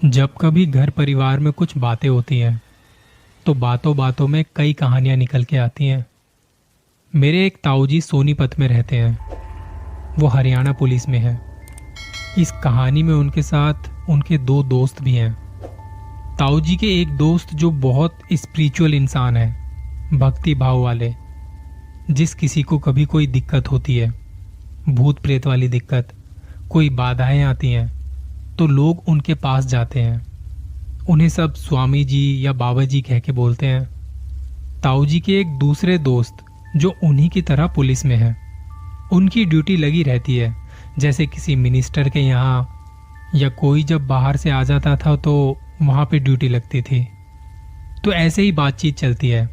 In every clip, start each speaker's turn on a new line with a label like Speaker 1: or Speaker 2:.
Speaker 1: जब कभी घर परिवार में कुछ बातें होती हैं तो बातों बातों में कई कहानियां निकल के आती हैं। मेरे एक ताऊजी सोनीपत में रहते हैं। वो हरियाणा पुलिस में है। इस कहानी में उनके साथ उनके दो दोस्त भी हैं। ताऊजी के एक दोस्त जो बहुत स्पिरिचुअल इंसान है, भक्ति भाव वाले। जिस किसी को कभी कोई दिक्कत होती है, भूत प्रेत वाली दिक्कत, कोई बाधाएं आती हैं, तो लोग उनके पास जाते हैं। उन्हें सब स्वामी जी या बाबा जी कह के बोलते हैं। ताऊजी के एक दूसरे दोस्त जो उन्हीं की तरह पुलिस में है, उनकी ड्यूटी लगी रहती है जैसे किसी मिनिस्टर के यहाँ, या कोई जब बाहर से आ जाता था तो वहां पे ड्यूटी लगती थी। तो ऐसे ही बातचीत चलती है।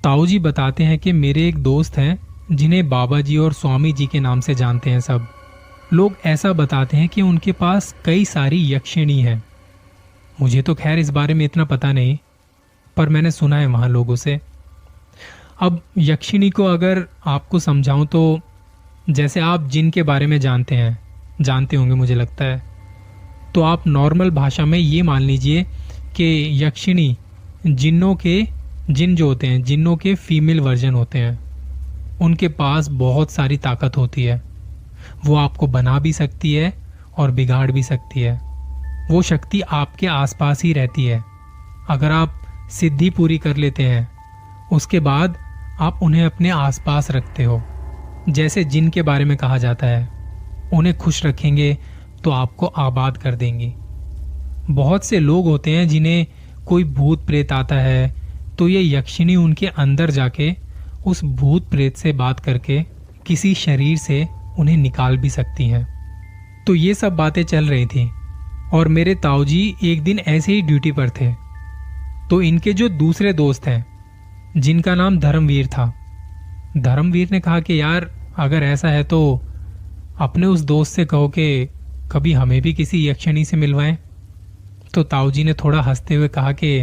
Speaker 1: ताऊजी बताते हैं कि मेरे एक दोस्त हैं जिन्हें बाबा जी और स्वामी जी के नाम से जानते हैं सब लोग। ऐसा बताते हैं कि उनके पास कई सारी यक्षिणी हैं। मुझे तो खैर इस बारे में इतना पता नहीं, पर मैंने सुना है वहां लोगों से। अब यक्षिणी को अगर आपको समझाऊं तो जैसे आप जिन के बारे में जानते होंगे मुझे लगता है, तो आप नॉर्मल भाषा में ये मान लीजिए कि यक्षिणी जिन जो होते हैं, जिन्नों के फीमेल वर्जन होते हैं। उनके पास बहुत सारी ताकत होती है। वो आपको बना भी सकती है और बिगाड़ भी सकती है। वो शक्ति आपके आसपास ही रहती है। अगर आप सिद्धि पूरी कर लेते हैं, उसके बाद आप उन्हें अपने आसपास रखते हो। जैसे जिन के बारे में कहा जाता है, उन्हें खुश रखेंगे तो आपको आबाद कर देंगी। बहुत से लोग होते हैं जिन्हें कोई भूत प्रेत आता है, तो ये यक्षिणी उनके अंदर जाके उस भूत प्रेत से बात करके किसी शरीर से उन्हें निकाल भी सकती हैं। तो ये सब बातें चल रही थी और मेरे ताऊजी एक दिन ऐसे ही ड्यूटी पर थे। तो इनके जो दूसरे दोस्त हैं, जिनका नाम धर्मवीर था, धर्मवीर ने कहा कि यार अगर ऐसा है तो अपने उस दोस्त से कहो कि कभी हमें भी किसी यक्षिणी से मिलवाएं। तो ताऊजी ने थोड़ा हंसते हुए कहा कि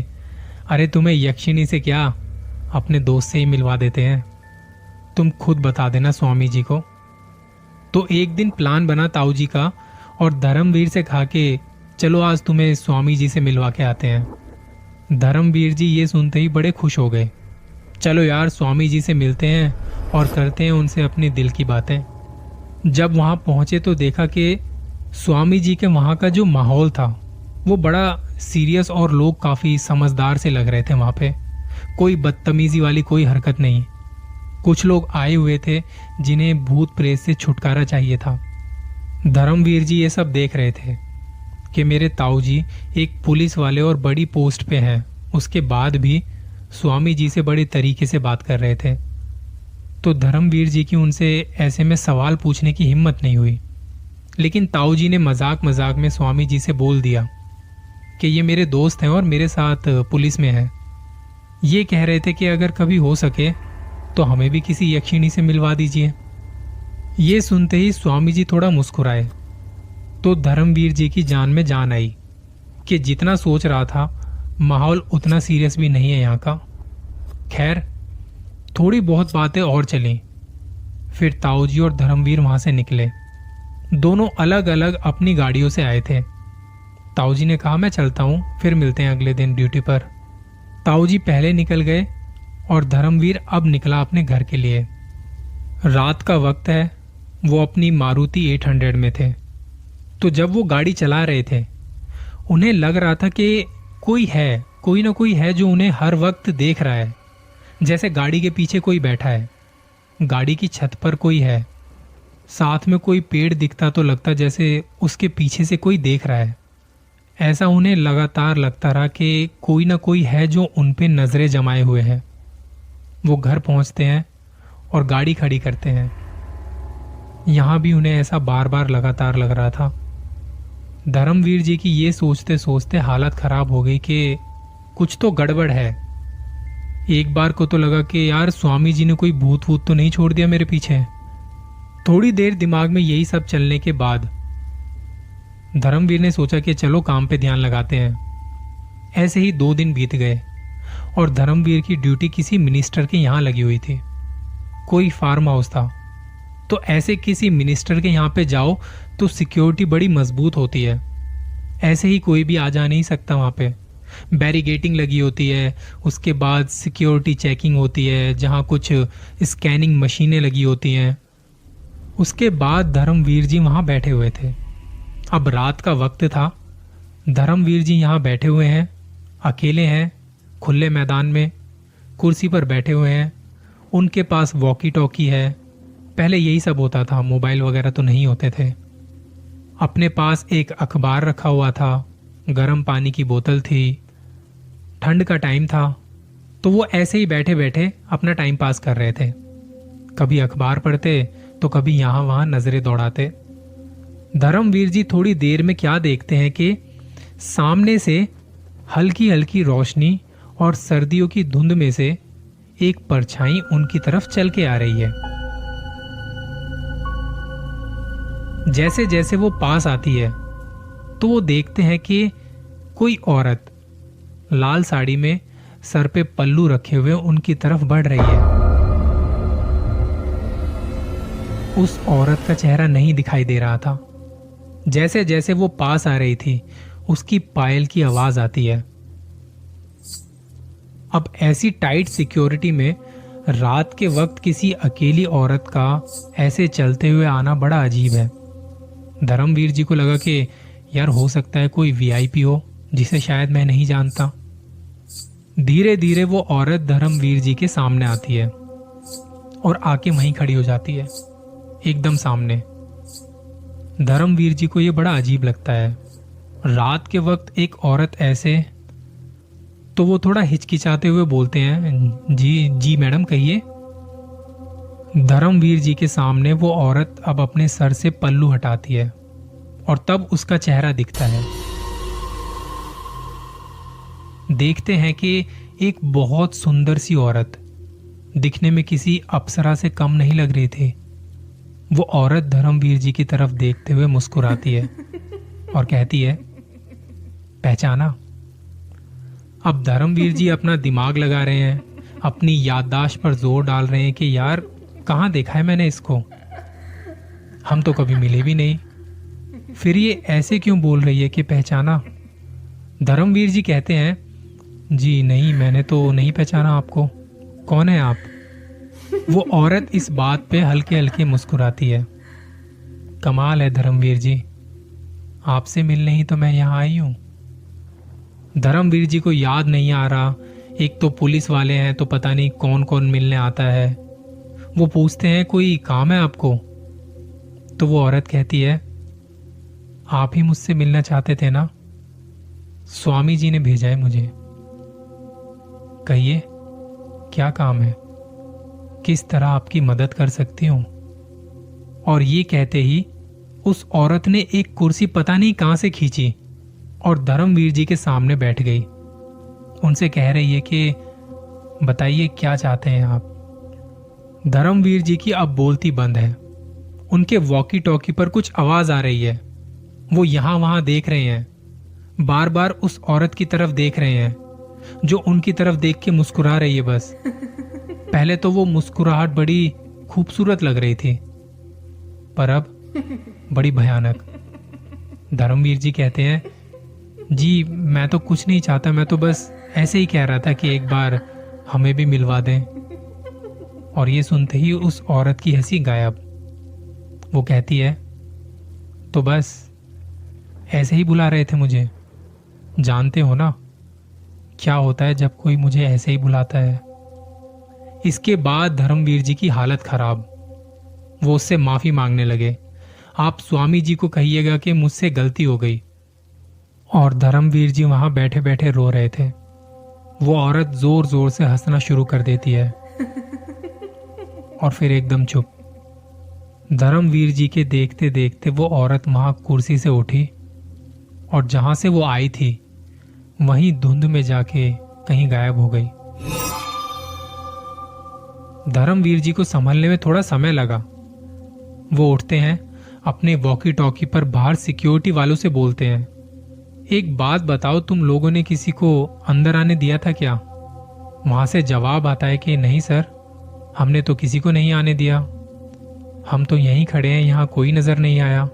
Speaker 1: अरे तुम्हें यक्षिणी से क्या, अपने दोस्त से ही मिलवा देते हैं, तुम खुद बता देना स्वामी जी को। तो एक दिन प्लान बना ताऊजी का और धर्मवीर से कहा कि चलो आज तुम्हें स्वामी जी से मिलवा के आते हैं। धर्मवीर जी ये सुनते ही बड़े खुश हो गए। चलो यार स्वामी जी से मिलते हैं और करते हैं उनसे अपनी दिल की बातें। जब वहां पहुंचे तो देखा कि स्वामी जी के वहां का जो माहौल था वो बड़ा सीरियस और लोग काफी समझदार से लग रहे थे। वहां पे कोई बदतमीजी वाली कोई हरकत नहीं। कुछ लोग आए हुए थे जिन्हें भूत प्रेत से छुटकारा चाहिए था। धर्मवीर जी ये सब देख रहे थे कि मेरे ताऊजी एक पुलिस वाले और बड़ी पोस्ट पे हैं, उसके बाद भी स्वामी जी से बड़े तरीके से बात कर रहे थे। तो धर्मवीर जी की उनसे ऐसे में सवाल पूछने की हिम्मत नहीं हुई, लेकिन ताऊजी ने मजाक मजाक में स्वामी जी से बोल दिया कि ये मेरे दोस्त हैं और मेरे साथ पुलिस में हैं। ये कह रहे थे कि अगर कभी हो सके तो हमें भी किसी यक्षिणी से मिलवा दीजिए। ये सुनते ही स्वामी जी थोड़ा मुस्कुराए। तो धर्मवीर जी की जान में जान आई कि जितना सोच रहा था माहौल उतना सीरियस भी नहीं है यहाँ का। खैर थोड़ी बहुत बातें और चली। फिर ताऊजी और धर्मवीर वहां से निकले। दोनों अलग अलग अपनी गाड़ियों से आए थे। ताऊजी ने कहा मैं चलता हूं, फिर मिलते हैं अगले दिन ड्यूटी पर। ताऊजी पहले निकल गए और धर्मवीर अब निकला अपने घर के लिए। रात का वक्त है। वो अपनी मारुति 800 में थे। तो जब वो गाड़ी चला रहे थे, उन्हें लग रहा था कि कोई ना कोई है जो उन्हें हर वक्त देख रहा है। जैसे गाड़ी के पीछे कोई बैठा है, गाड़ी की छत पर कोई है, साथ में कोई पेड़ दिखता तो लगता जैसे उसके पीछे से कोई देख रहा है। ऐसा उन्हें लगातार लगता रहा कि कोई ना कोई है जो उन पे नजरें जमाए हुए है। वो घर पहुंचते हैं और गाड़ी खड़ी करते हैं। यहां भी उन्हें ऐसा बार बार लगातार लग रहा था। धर्मवीर जी की ये सोचते सोचते हालत खराब हो गई कि कुछ तो गड़बड़ है। एक बार को तो लगा कि यार स्वामी जी ने कोई भूत वूत तो नहीं छोड़ दिया मेरे पीछे। थोड़ी देर दिमाग में यही सब चलने के बाद धर्मवीर ने सोचा कि चलो काम पे ध्यान लगाते हैं। ऐसे ही 2 दिन बीत गए और धर्मवीर की ड्यूटी किसी मिनिस्टर के यहाँ लगी हुई थी। कोई फार्म हाउस था। तो ऐसे किसी मिनिस्टर के यहाँ पे जाओ तो सिक्योरिटी बड़ी मजबूत होती है। ऐसे ही कोई भी आ जा नहीं सकता वहां पे। बैरिगेटिंग लगी होती है, उसके बाद सिक्योरिटी चेकिंग होती है, जहां कुछ स्कैनिंग मशीनें लगी होती हैं। उसके बाद धर्मवीर जी वहां बैठे हुए थे। अब रात का वक्त था। धर्मवीर जी यहाँ बैठे हुए हैं, अकेले हैं, खुले मैदान में कुर्सी पर बैठे हुए हैं। उनके पास वॉकी टॉकी है। पहले यही सब होता था, मोबाइल वगैरह तो नहीं होते थे। अपने पास एक अखबार रखा हुआ था, गर्म पानी की बोतल थी, ठंड का टाइम था, तो वो ऐसे ही बैठे बैठे अपना टाइम पास कर रहे थे। कभी अखबार पढ़ते तो कभी यहां वहां नजरें दौड़ाते। धर्मवीर जी थोड़ी देर में क्या देखते हैं कि सामने से हल्की हल्की रोशनी और सर्दियों की धुंध में से एक परछाई उनकी तरफ चल के आ रही है। जैसे जैसे वो पास आती है तो वो देखते हैं कि कोई औरत लाल साड़ी में सर पे पल्लू रखे हुए उनकी तरफ बढ़ रही है। उस औरत का चेहरा नहीं दिखाई दे रहा था। जैसे जैसे वो पास आ रही थी उसकी पायल की आवाज आती है। अब ऐसी टाइट सिक्योरिटी में रात के वक्त किसी अकेली औरत का ऐसे चलते हुए आना बड़ा अजीब है। धर्मवीर जी को लगा कि यार हो सकता है कोई वीआईपी हो जिसे शायद मैं नहीं जानता। धीरे धीरे वो औरत धर्मवीर जी के सामने आती है और आके वहीं खड़ी हो जाती है, एकदम सामने। धर्मवीर जी को यह बड़ा अजीब लगता है। रात के वक्त एक औरत ऐसे, तो वो थोड़ा हिचकिचाते हुए बोलते हैं, जी जी मैडम कहिए। धर्मवीर जी के सामने वो औरत अब अपने सर से पल्लू हटाती है और तब उसका चेहरा दिखता है। देखते हैं कि एक बहुत सुंदर सी औरत, दिखने में किसी अप्सरा से कम नहीं लग रही थी। वो औरत धर्मवीर जी की तरफ देखते हुए मुस्कुराती है और कहती है, पहचाना? अब धर्मवीर जी अपना दिमाग लगा रहे हैं, अपनी याददाश्त पर जोर डाल रहे हैं कि यार कहाँ देखा है मैंने इसको, हम तो कभी मिले भी नहीं, फिर ये ऐसे क्यों बोल रही है कि पहचाना? धर्मवीर जी कहते हैं, जी नहीं, मैंने तो नहीं पहचाना आपको, कौन है आप? वो औरत इस बात पे हल्के हल्के मुस्कुराती है। कमाल है धर्मवीर जी, आपसे मिलने ही तो मैं यहाँ आई हूँ। धर्मवीर जी को याद नहीं आ रहा, एक तो पुलिस वाले हैं तो पता नहीं कौन कौन मिलने आता है। वो पूछते हैं, कोई काम है आपको? तो वो औरत कहती है, आप ही मुझसे मिलना चाहते थे ना, स्वामी जी ने भेजा है मुझे। कहिए क्या काम है, किस तरह आपकी मदद कर सकती हूं? और ये कहते ही उस औरत ने एक कुर्सी पता नहीं कहां से खींची और धर्मवीर जी के सामने बैठ गई। उनसे कह रही है कि बताइए क्या चाहते हैं आप? धर्मवीर जी की अब बोलती बंद है। उनके वॉकी टॉकी पर कुछ आवाज आ रही है। वो यहां वहां देख रहे हैं, बार बार उस औरत की तरफ देख रहे हैं जो उनकी तरफ देख के मुस्कुरा रही है। बस पहले तो वो मुस्कुराहट बड़ी खूबसूरत लग रही थी, पर अब बड़ी भयानक। धर्मवीर जी कहते हैं, जी मैं तो कुछ नहीं चाहता, मैं तो बस ऐसे ही कह रहा था कि एक बार हमें भी मिलवा दें। और ये सुनते ही उस औरत की हंसी गायब। वो कहती है, तो बस ऐसे ही बुला रहे थे मुझे, जानते हो ना क्या होता है जब कोई मुझे ऐसे ही बुलाता है। इसके बाद धर्मवीर जी की हालत खराब। वो उससे माफी मांगने लगे, आप स्वामी जी को कहिएगा कि मुझसे गलती हो गई। और धर्मवीर जी वहां बैठे बैठे रो रहे थे। वो औरत जोर जोर से हंसना शुरू कर देती है और फिर एकदम चुप। धर्मवीर जी के देखते देखते वो औरत वहां कुर्सी से उठी और जहां से वो आई थी वहीं धुंध में जाके कहीं गायब हो गई। धर्मवीर जी को संभलने में थोड़ा समय लगा। वो उठते हैं, अपने वॉकी टॉकी पर बाहर सिक्योरिटी वालों से बोलते हैं, एक बात बताओ, तुम लोगों ने किसी को अंदर आने दिया था क्या? वहां से जवाब आता है कि नहीं सर, हमने तो किसी को नहीं आने दिया, हम तो यहीं खड़े हैं, यहां कोई नजर नहीं आया।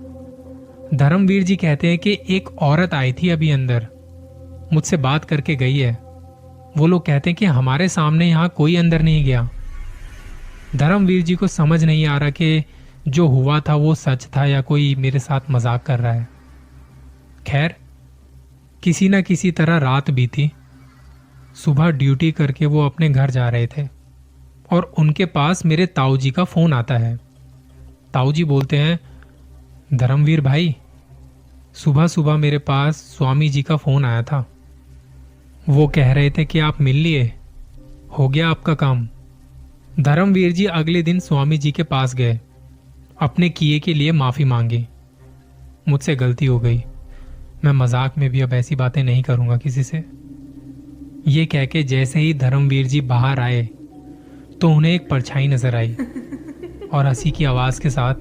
Speaker 1: धर्मवीर जी कहते हैं कि एक औरत आई थी अभी अंदर, मुझसे बात करके गई है। वो लोग कहते हैं कि हमारे सामने यहां कोई अंदर नहीं गया। धर्मवीर जी को समझ नहीं आ रहा कि जो हुआ था वो सच था या कोई मेरे साथ मजाक कर रहा है। खैर, किसी ना किसी तरह रात बीती। सुबह ड्यूटी करके वो अपने घर जा रहे थे और उनके पास मेरे ताऊ जी का फोन आता है। ताऊ जी बोलते हैं, धर्मवीर भाई, सुबह सुबह मेरे पास स्वामी जी का फोन आया था। वो कह रहे थे कि आप मिल लिए, हो गया आपका काम। धर्मवीर जी अगले दिन स्वामी जी के पास गए, अपने किए के लिए माफी मांगी। मुझसे गलती हो गई, मैं मजाक में भी अब ऐसी बातें नहीं करूंगा किसी से। ये कह के जैसे ही धर्मवीर जी बाहर आए तो उन्हें एक परछाई नजर आई और हंसी की आवाज के साथ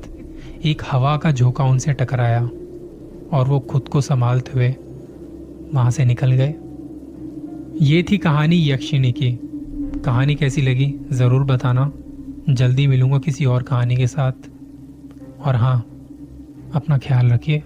Speaker 1: एक हवा का झोंका उनसे टकराया और वो खुद को संभालते हुए वहां से निकल गए। ये थी कहानी यक्षिणी की। कहानी कैसी लगी जरूर बताना। जल्दी मिलूंगा किसी और कहानी के साथ। और हाँ, अपना ख्याल रखिए।